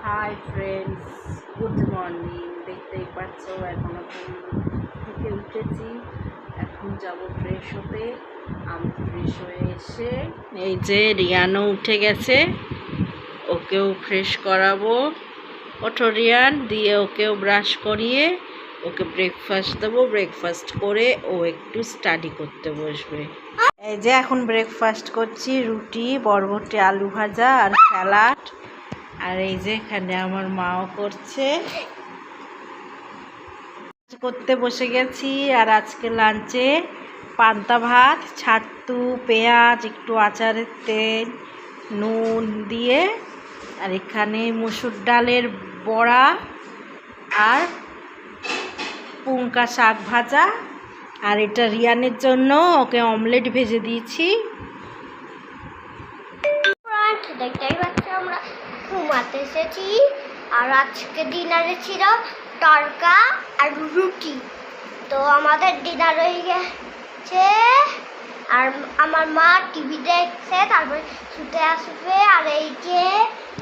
Hi friends, good morning. দেখতেই পাচ্ছ এখন থেকে উঠেছি, এখন যাব ফ্রেশ হতে। আমি ফ্রেশ হয়ে এসে এই যে রিয়ানও উঠে গেছে, ওকেও ফ্রেশ করাবো। ওঠো রিয়ান, দিয়ে ওকেও ব্রাশ করিয়ে ওকে ব্রেকফাস্ট দেবো। ব্রেকফাস্ট করে ও একটু স্টাডি করতে বসবে। এই যে এখন ব্রেকফাস্ট করছি, রুটি, বরবটি, আলু ভাজা আর স্যালাড। আর এই যে এখানে আমার মাও করছে, করতে বসে গেছি। আর আজকে লাঞ্চে পান্তা ভাত, ছাতু, পেঁয়াজ, একটু আচারের তেল, নুন দিয়ে, আর এখানে মসুর ডালের বড়া আর পুঙ্কা শাক ভাজা। আর এটা রিয়ানের জন্য, ওকে অমলেট ভেজে দিয়েছি। দেখতেই পাচ্ছি আমরা ঘুমাতে এসেছি। আর আজকে ডিনারে ছিল তড়কা আর রুটি। তো আমাদের ডিনার হয়ে গেছে। আর আমার মা টিভি দেখছে, তারপরে শুতে আসবে। আর এই যে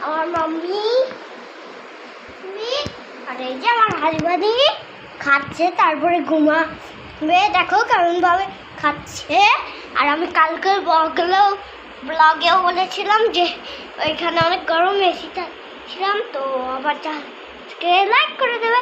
আমার মাম্মি, আর এই যে আমার হাজবানি খাচ্ছে, তারপরে ঘুমাবে। দেখো কেমনভাবে খাচ্ছে। আর আমি কালকে ব্লগেও বলেছিলাম যে ওইখানে অনেক গরম, এসিটা ছিলাম। তো আবার আজকে লাইক করে দেবে,